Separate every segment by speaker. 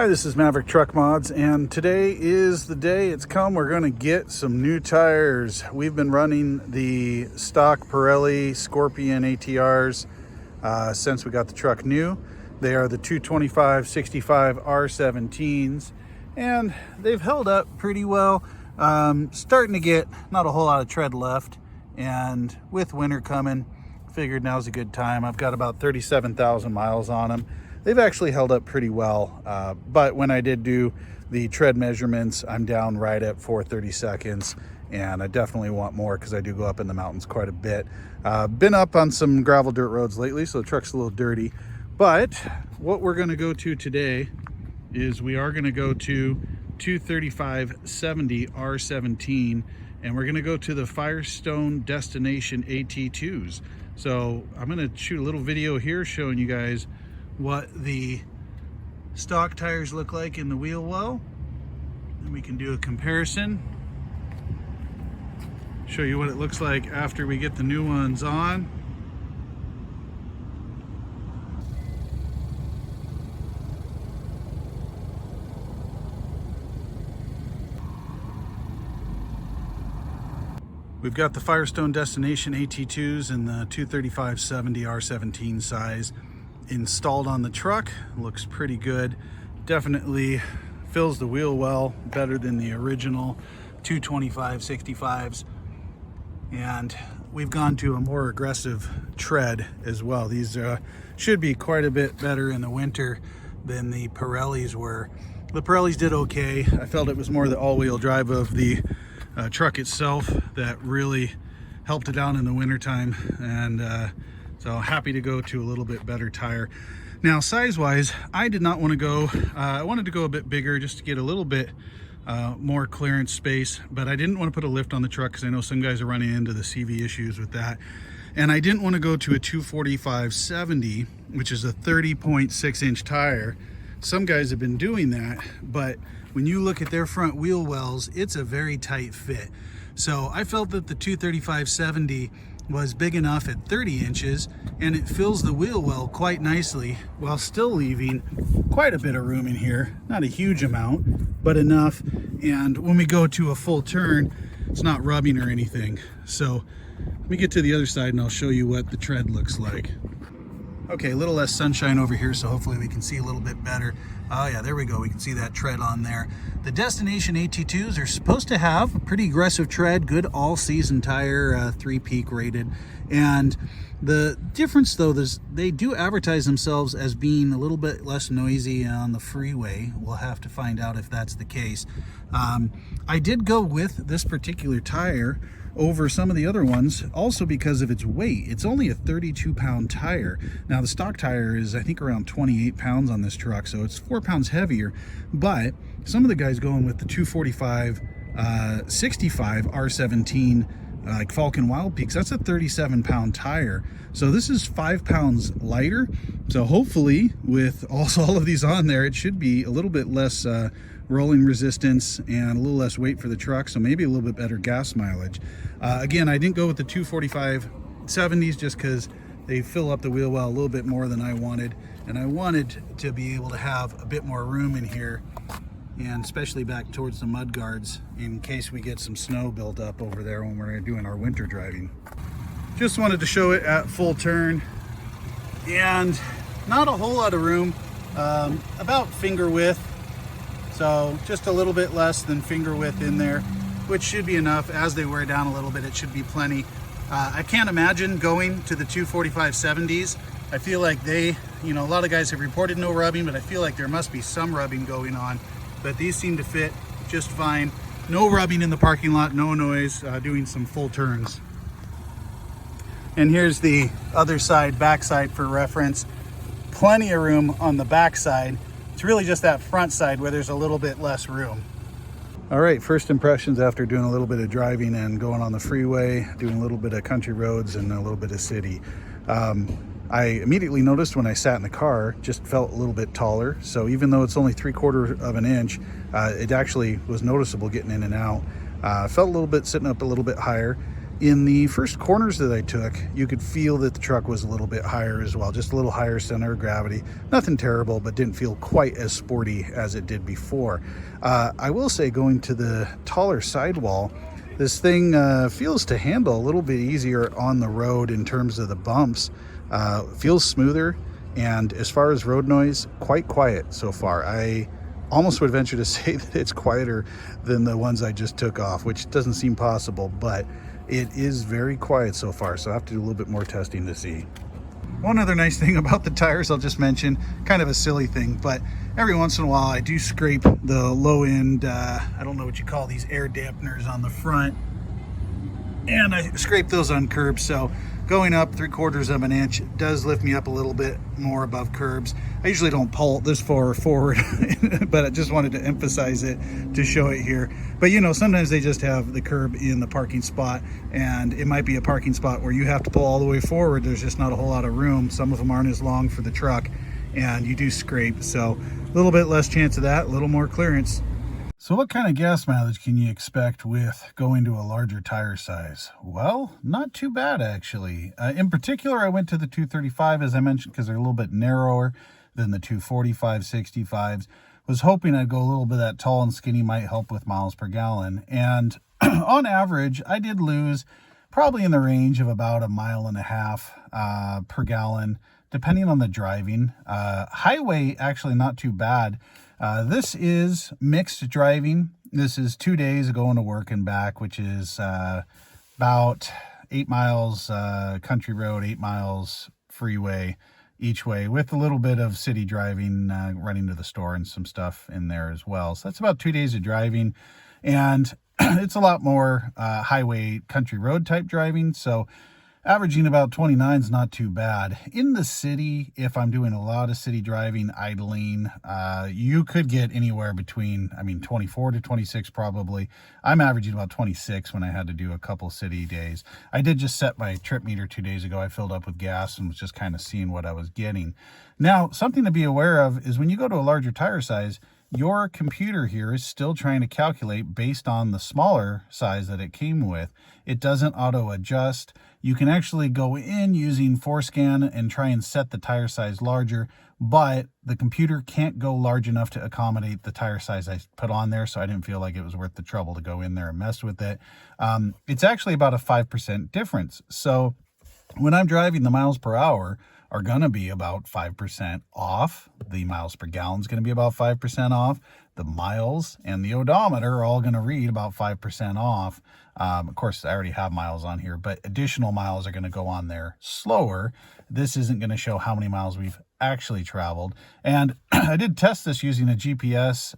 Speaker 1: Hi, this is Maverick Truck Mods, and today is the day it's come. We're going to get some new tires. We've been running the stock Pirelli Scorpion ATRs since we got the truck new. They are the 225/65 R17s, and they've held up pretty well. Starting to get not a whole lot of tread left, and with winter coming, figured now's a good time. I've got about 37,000 miles on them. They've actually held up pretty well, but when I did do the tread measurements, I'm down right at 430 seconds, and I definitely want more because I do go up in the mountains quite a bit. Been up on some gravel dirt roads lately, so the truck's a little dirty, but what we're going to go to today is we are going to go to 235/70 R17, and we're going to go to the Firestone Destination AT2s. So I'm going to shoot a little video here showing you guys what the stock tires look like in the wheel well, and we can do a comparison, show you what it looks like after we get the new ones on. We've got the Firestone Destination AT2s in the 235/70 R17 size installed on the truck. Looks pretty good. Definitely fills the wheel well, better than the original 225/65s. And we've gone to a more aggressive tread as well. These should be quite a bit better in the winter than the Pirellis were. The Pirellis did okay. I felt it was more the all-wheel drive of the truck itself that really helped it out in the wintertime, and so happy to go to a little bit better tire. Now, size-wise, I did not want to go, I wanted to go a bit bigger just to get a little bit more clearance space, but I didn't want to put a lift on the truck because I know some guys are running into the CV issues with that. And I didn't want to go to a 245/70, which is a 30.6-inch tire. Some guys have been doing that, but when you look at their front wheel wells, it's a very tight fit. So I felt that the 235/70 was big enough at 30 inches, and it fills the wheel well quite nicely while still leaving quite a bit of room in here. Not a huge amount, but enough. And when we go to a full turn, it's not rubbing or anything. So let me get to the other side and I'll show you what the tread looks like. Okay, a little less sunshine over here, so hopefully we can see a little bit better. Oh yeah, there we go. We can see that tread on there. The Destination AT2s are supposed to have a pretty aggressive tread, good all-season tire, 3-peak rated. And the difference, though, is they do advertise themselves as being a little bit less noisy on the freeway. We'll have to find out if that's the case. I did go with this particular tire over some of the other ones, also because of its weight. It's only a 32-pound tire. Now, the stock tire is, I think, around 28 pounds on this truck, so it's 4 pounds heavier. But some of the guys going with the 245/65 R17, like Falcon Wild Peaks, that's a 37-pound tire. So this is 5 pounds lighter. So hopefully, with also all of these on there, it should be a little bit less rolling resistance and a little less weight for the truck, so maybe a little bit better gas mileage. Again, I didn't go with the 245/70s just because they fill up the wheel well a little bit more than I wanted, and I wanted to be able to have a bit more room in here, and especially back towards the mud guards in case we get some snow built up over there when we're doing our winter driving. Just wanted to show it at full turn, and not a whole lot of room, about finger width. So just a little bit less than finger width in there, which should be enough. As they wear down a little bit, it should be plenty. I can't imagine going to the 245/70s. I feel like they, a lot of guys have reported no rubbing, but I feel like there must be some rubbing going on. But these seem to fit just fine. No rubbing in the parking lot, no noise, doing some full turns. And here's the other side, backside for reference. Plenty of room on the backside. It's really just that front side where there's a little bit less room. All right, first impressions after doing a little bit of driving and going on the freeway, doing a little bit of country roads and a little bit of city. I immediately noticed when I sat in the car, just felt a little bit taller. So even though it's only 3/4 of an inch, it actually was noticeable getting in and out. Felt a little bit sitting up a little bit higher. In the first corners that I took, you could feel that the truck was a little bit higher as well, just a little higher center of gravity. Nothing terrible, but didn't feel quite as sporty as it did before. I will say, going to the taller sidewall, this thing feels to handle a little bit easier on the road in terms of the bumps. Feels smoother, and as far as road noise, quite quiet so far. I almost would venture to say that it's quieter than the ones I just took off, which doesn't seem possible, but it is very quiet so far, so I have to do a little bit more testing to see. One other nice thing about the tires I'll just mention, kind of a silly thing, but every once in a while I do scrape the low end, I don't know what you call these, air dampeners on the front, and I scrape those on curbs. So going up 3/4 of an inch does lift me up a little bit more above curbs. I usually don't pull this far forward, but I just wanted to emphasize it to show it here. But you know, sometimes they just have the curb in the parking spot, and it might be a parking spot where you have to pull all the way forward. There's just not a whole lot of room. Some of them aren't as long for the truck, and you do scrape. So a little bit less chance of that, a little more clearance. So what kind of gas mileage can you expect with going to a larger tire size? Well, not too bad, actually. In particular, I went to the 235, as I mentioned, because they're a little bit narrower than the 245, 65s. Was hoping I'd go a little bit that tall and skinny might help with miles per gallon. And on average, I did lose probably in the range of about 1.5 miles per gallon, depending on the driving. Highway, actually not too bad. This is mixed driving. This is 2 days going to work and back, which is about 8 miles country road, 8 miles freeway each way, with a little bit of city driving, running to the store and some stuff in there as well. So that's about 2 days of driving, and it's a lot more highway country road type driving. So averaging about 29 is not too bad. In the city, if I'm doing a lot of city driving, idling, you could get anywhere between, 24 to 26 probably. I'm averaging about 26 when I had to do a couple city days. I did just set my trip meter 2 days ago. I filled up with gas and was just kind of seeing what I was getting. Now, something to be aware of is when you go to a larger tire size, your computer here is still trying to calculate based on the smaller size that it came with. It doesn't auto adjust. You can actually go in using Forescan and try and set the tire size larger, but the computer can't go large enough to accommodate the tire size I put on there, so I didn't feel like it was worth the trouble to go in there and mess with it. It's actually about a 5% difference. So when I'm driving, the miles per hour are going to be about 5% off. The miles per gallon is going to be about 5% off. The miles and the odometer are all going to read about 5% off. Of course, I already have miles on here, but additional miles are going to go on there slower. This isn't going to show how many miles we've actually traveled. And I did test this using a GPS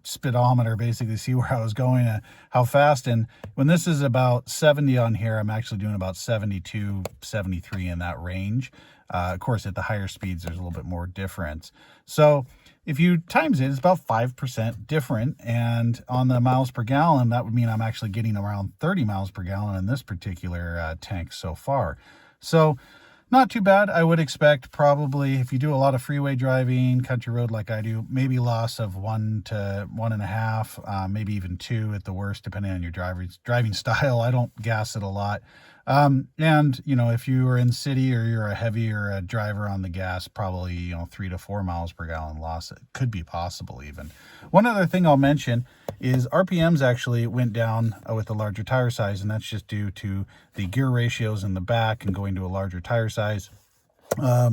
Speaker 1: speedometer, basically see where I was going, how fast. And when this is about 70 on here, I'm actually doing about 72, 73 in that range. Of course, at the higher speeds, there's a little bit more difference. So if you times it, it's about 5% different. And on the miles per gallon, that would mean I'm actually getting around 30 miles per gallon in this particular tank so far. So not too bad. I would expect probably, if you do a lot of freeway driving, country road like I do, maybe loss of 1 to 1.5, maybe even 2 at the worst, depending on your driving style. I don't gas it a lot. And, you know, if you are in city or you're a heavier driver on the gas, probably, 3 to 4 miles per gallon loss. It could be possible even. One other thing I'll mention is RPMs actually went down with a larger tire size, and that's just due to the gear ratios in the back and going to a larger tire size.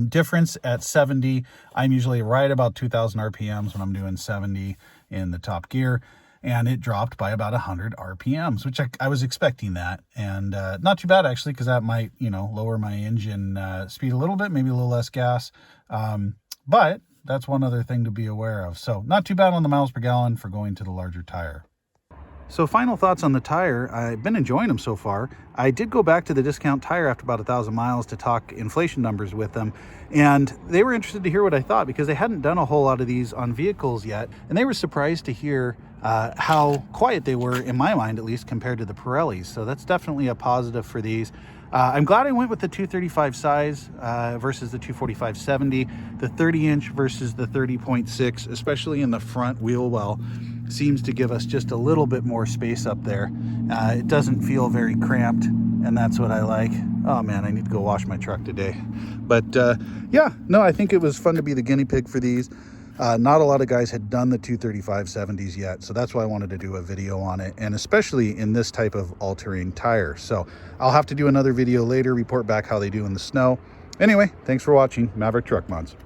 Speaker 1: Difference at 70, I'm usually right about 2,000 RPMs when I'm doing 70 in the top gear. And it dropped by about 100 RPMs, which I was expecting that. And not too bad, actually, because that might, lower my engine speed a little bit, maybe a little less gas. But that's one other thing to be aware of. So not too bad on the miles per gallon for going to the larger tire. So final thoughts on the tire. I've been enjoying them so far. I did go back to the discount tire after about 1,000 miles to talk inflation numbers with them. And they were interested to hear what I thought because they hadn't done a whole lot of these on vehicles yet. And they were surprised to hear how quiet they were, in my mind at least, compared to the Pirellis. So that's definitely a positive for these. I'm glad I went with the 235 size versus the 245/70, the 30-inch versus the 30.6, especially in the front wheel well, seems to give us just a little bit more space up there. It doesn't feel very cramped. and that's what I like. Oh man, I need to go wash my truck today. But yeah, no, I think it was fun to be the guinea pig for these. Not a lot of guys had done the 235/70s yet, so that's why I wanted to do a video on it, and especially in this type of all-terrain tire. So I'll have to do another video later, report back how they do in the snow. Anyway, thanks for watching Maverick Truck Mods.